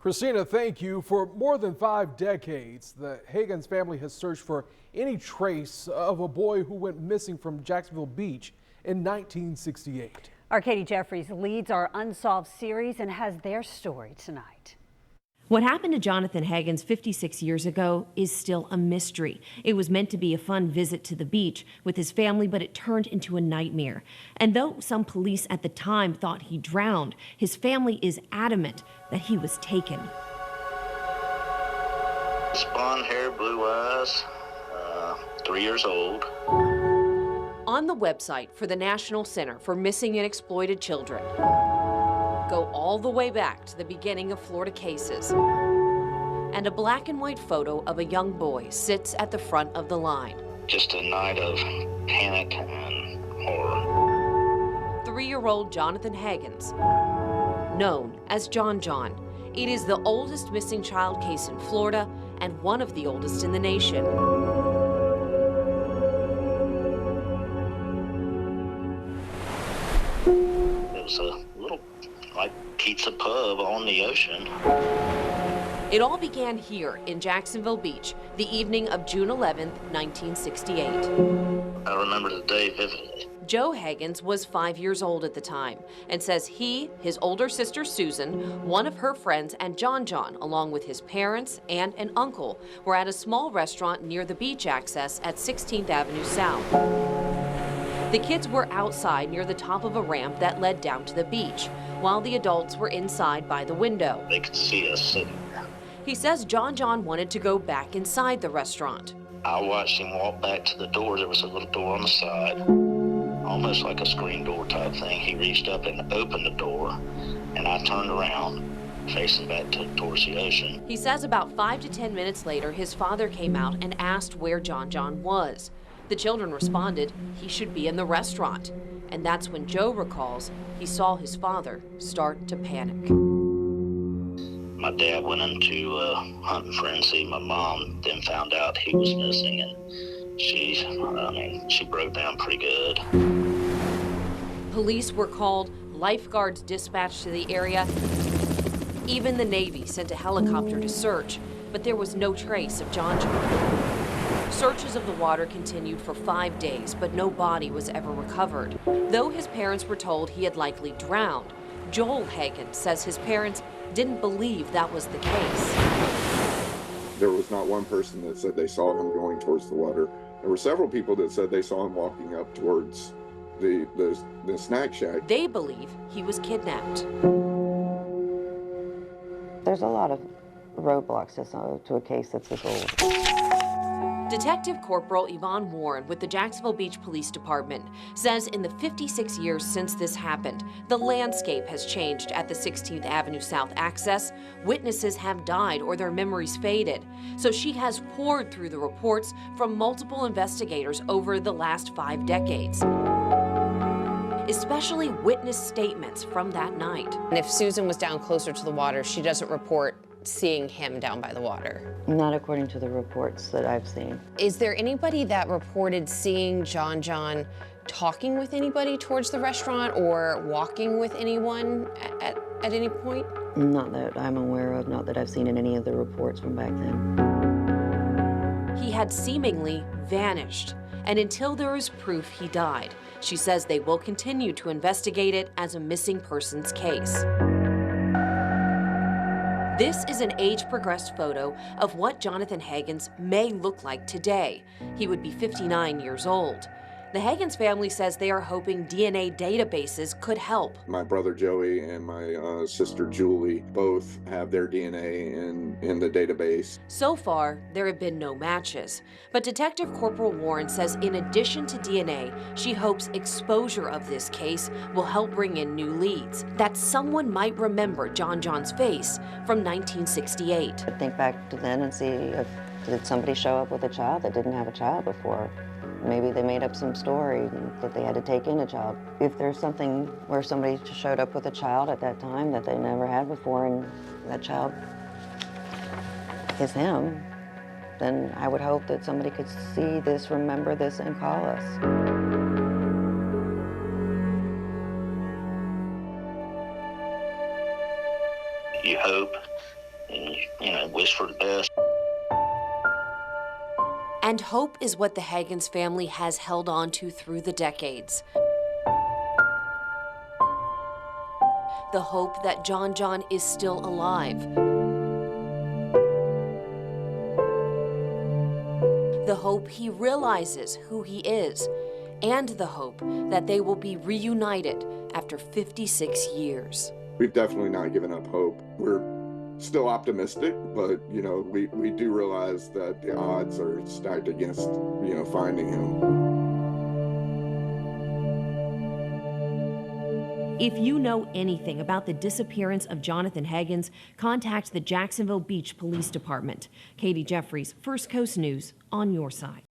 Christina, thank you. For more than 5 decades, the Hagans family has searched for any trace of a boy who went missing from Jacksonville Beach in 1968. Our Katie Jeffries leads our Unsolved series and has their story tonight. What happened to Jonathan Hagans 56 years ago is still a mystery. It was meant to be a fun visit to the beach with his family, but it turned into a nightmare. And though some police at the time thought he drowned, his family is adamant that he was taken. Blonde hair, blue eyes, 3 years old. On the website for the National Center for Missing and Exploited Children, go all the way back to the beginning of Florida cases. And a black and white photo of a young boy sits at the front of the line. Just a night of panic and horror. 3-year-old Jonathan Hagans, known as Jon Jon. It is the oldest missing child case in Florida and one of the oldest in the nation. It was a little like pizza pub on the ocean. It all began here in Jacksonville Beach, the evening of June 11th, 1968. I remember the day vividly. Joe Hagans was 5 years old at the time and says he, his older sister Susan, one of her friends, and Jon Jon, along with his parents and an uncle, were at a small restaurant near the beach access at 16th Avenue South. The kids were outside near the top of a ramp that led down to the beach, while the adults were inside by the window. They could see us sitting there. He says Jon Jon wanted to go back inside the restaurant. I watched him walk back to the door. There was a little door on the side, almost like a screen door type thing. He reached up and opened the door, and I turned around, facing back towards the ocean. He says about 5 to 10 minutes later, his father came out and asked where Jon Jon was. The children responded he should be in the restaurant. And that's when Joe recalls he saw his father start to panic. My dad went into a hunting frenzy. My mom then found out he was missing, and she broke down pretty good. Police were called, lifeguards dispatched to the area. Even the Navy sent a helicopter to search, but there was no trace of Jon Jon. Searches of the water continued for 5 days, but no body was ever recovered. Though his parents were told he had likely drowned, Joel Hagans says his parents didn't believe that was the case. There was not one person that said they saw him going towards the water. There were several people that said they saw him walking up towards the snack shack. They believe he was kidnapped. There's a lot of roadblocks to a case that's this old. Detective Corporal Yvonne Warren with the Jacksonville Beach Police Department says in the 56 years since this happened, the landscape has changed at the 16th Avenue South access. Witnesses have died or their memories faded. So she has poured through the reports from multiple investigators over the last 5 decades, especially witness statements from that night. And if Susan was down closer to the water, she doesn't report seeing him down by the water. Not according to the reports that I've seen. Is there anybody that reported seeing Jon Jon talking with anybody towards the restaurant or walking with anyone at any point? Not that I'm aware of, not that I've seen in any of the reports from back then. He had seemingly vanished, and until there is proof he died, she says they will continue to investigate it as a missing persons case. This is an age-progressed photo of what Jonathan Hagans may look like today. He would be 59 years old. The Hagans family says they are hoping DNA databases could help. My brother Joey and my sister Julie both have their DNA in the database. So far, there have been no matches. But Detective Corporal Warren says in addition to DNA, she hopes exposure of this case will help bring in new leads, that someone might remember Jon Jon's face from 1968. I'd think back to then and see if did somebody show up with a child that didn't have a child before. Maybe they made up some story that they had to take in a child. If there's something where somebody showed up with a child at that time that they never had before and that child is him, then I would hope that somebody could see this, remember this, and call us. You hope wish for the best. And hope is what the Hagans family has held on to through the decades. The hope that Jon Jon is still alive. The hope he realizes who he is. And the hope that they will be reunited after 56 years. We've definitely not given up hope. We're still optimistic, but we do realize that the odds are stacked against finding him. If you know anything about the disappearance of Jonathan Hagans, contact the Jacksonville Beach Police Department. Katie Jeffries, First Coast News, on your side.